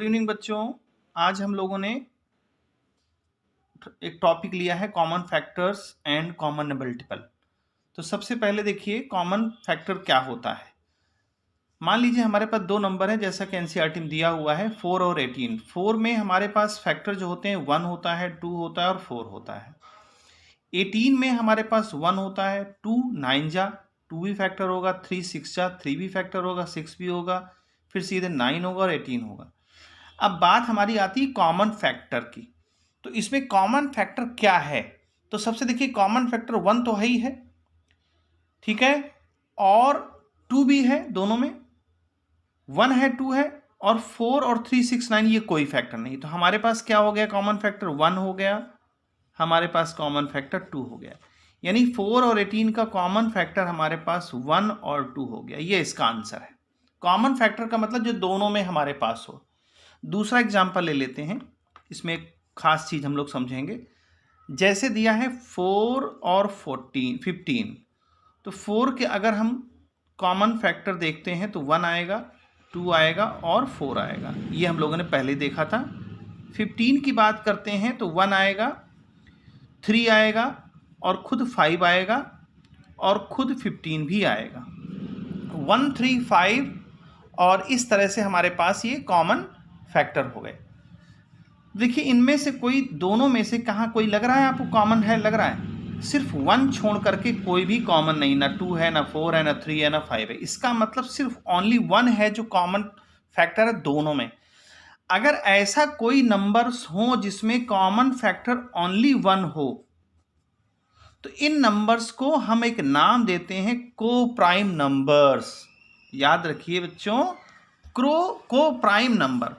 Good evening बच्चों। आज हम लोगों ने एक टॉपिक लिया है common factors and common multiple. तो सबसे पहले देखिए कॉमन फैक्टर क्या होता है। मान लीजिए हमारे पास दो नंबर है, जैसा कि एनसीईआरटी में दिया हुआ है 4 और 18। 4 में हमारे पास फैक्टर जो होते हैं 1 होता है, 2 होता है और 4 होता है। 18 में हमारे पास 1 होता है, 2 9 जा 2 भी फैक्टर होगा, 3 6 जा 3 भी फैक्टर होगा, 6 भी होगा, फिर सीधे 9 होगा और 18 होगा। अब बात हमारी आती है कॉमन फैक्टर की। तो इसमें कॉमन फैक्टर क्या है? तो सबसे देखिए कॉमन फैक्टर 1 तो है ही है, ठीक है, और 2 भी है, दोनों में 1 है 2 है, और 4 और 3 6 9 ये कोई फैक्टर नहीं। तो हमारे पास क्या हो गया? कॉमन फैक्टर 1 हो गया, हमारे पास कॉमन फैक्टर 2 हो गया। यानी 4 और 18 का कॉमन फैक्टर हमारे पास 1 और 2 हो गया। ये इसका आंसर है। कॉमन फैक्टर का मतलब जो दोनों में हमारे पास हो। दूसरा एग्जाम्पल ले लेते हैं, इसमें एक खास चीज हम लोग समझेंगे। जैसे दिया है 4 और 15, तो 4 के अगर हम कॉमन फैक्टर देखते हैं तो 1 आएगा, 2 आएगा और 4 आएगा। ये हम लोगों ने पहले देखा था। 15 की बात करते हैं तो 1 आएगा, 3 आएगा और खुद 5 आएगा और खुद 15 भी आएगा। 1 3 5 और इस तरह से हमारे पास ये कॉमन फैक्टर हो गए। देखिए इनमें से कोई, दोनों में से कहाँ कोई लग रहा है आपको कॉमन है? लग रहा है? सिर्फ 1 छोड़ करके कोई भी कॉमन नहीं, ना 2 है, ना 4 है, ना 3 है, ना 5 है। इसका मतलब सिर्फ ओनली 1 है जो कॉमन फैक्टर है दोनों में। अगर ऐसा कोई नंबर्स हो जिसमें कॉमन फैक्टर ओनली 1 हो, तो इन नंबर्स को हम एक नाम देते हैं को प्राइम नंबर्स। याद रखिए बच्चों, को प्राइम नंबर,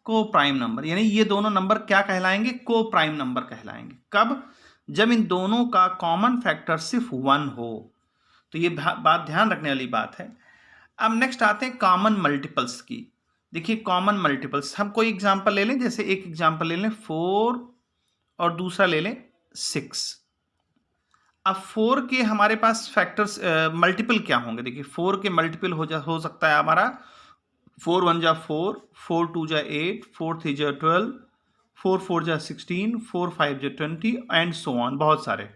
को प्राइम नंबर, यानी ये दोनों नंबर क्या कहलाएंगे? को प्राइम नंबर कहलाएंगे। कब? जब इन दोनों का कॉमन फैक्टर सिर्फ 1 हो। तो ये बात ध्यान रखने वाली बात है। अब नेक्स्ट आते हैं कॉमन मल्टीपल्स की। देखिए कॉमन मल्टीपल्स, हम कोई एग्जांपल ले लें, जैसे एक एग्जांपल ले लें 4 और दूसरा ले लें 6। अब 4 के हमारे पास फैक्टर्स मल्टीपल क्या होंगे? देखिए 4 के मल्टीपल हो सकता है हमारा 4 1 जा 4, 4 2 जा 8, 4 3 जा 12, 4 4 जा 16, 4 5 जा 20 एंड सो ऑन, बहुत सारे।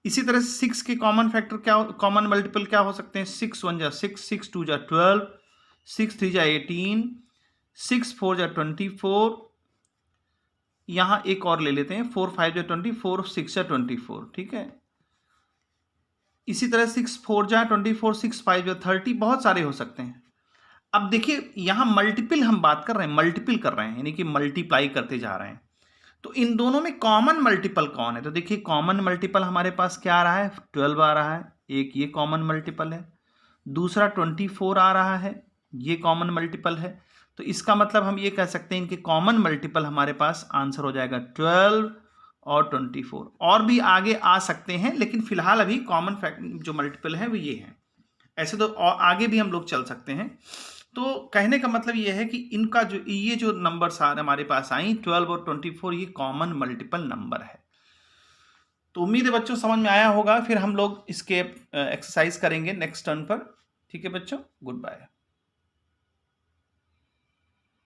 इसी तरह से 6 के कॉमन फैक्टर क्या, कॉमन मल्टीपल क्या हो सकते हैं? 6 1 जा 6, 6 2 जा 12, 6 3 जा 18, 6 4 जा 24। यहां एक और ले लेते हैं 4 5 जा 24, 6 जा 24, ठीक है। इसी तरह 6 4 जा 24, 6 5 जा 30, बहुत सारे हो सकते हैं। अब देखिए यहां मल्टीपल हम बात कर रहे हैं, मल्टीपल कर रहे हैं, यानी कि मल्टीप्लाई करते जा रहे हैं। तो इन दोनों में कॉमन मल्टीपल कौन है? तो देखिए कॉमन मल्टीपल हमारे पास क्या आ रहा है? 12 आ रहा है, एक ये कॉमन मल्टीपल है। दूसरा 24 आ रहा है, ये कॉमन मल्टीपल है। तो इसका मतलब हम ये कह सकते हैं इनके कॉमन मल्टीपल हमारे पास आंसर हो जाएगा 12 और 24। और भी आगे आ सकते हैं, लेकिन फिलहाल अभी कॉमन जो मल्टीपल है वो ये है। ऐसे तो और आगे भी हम लोग चल सकते हैं। तो कहने का मतलब ये है कि इनका जो ये जो नंबर्स हमारे पास आई 12 और 24, ये कॉमन मल्टीपल नंबर है। तो उम्मीद है बच्चों समझ में आया होगा। फिर हम लोग इसके एक्सरसाइज करेंगे नेक्स्ट टर्न पर। ठीक है बच्चों, गुड बाय।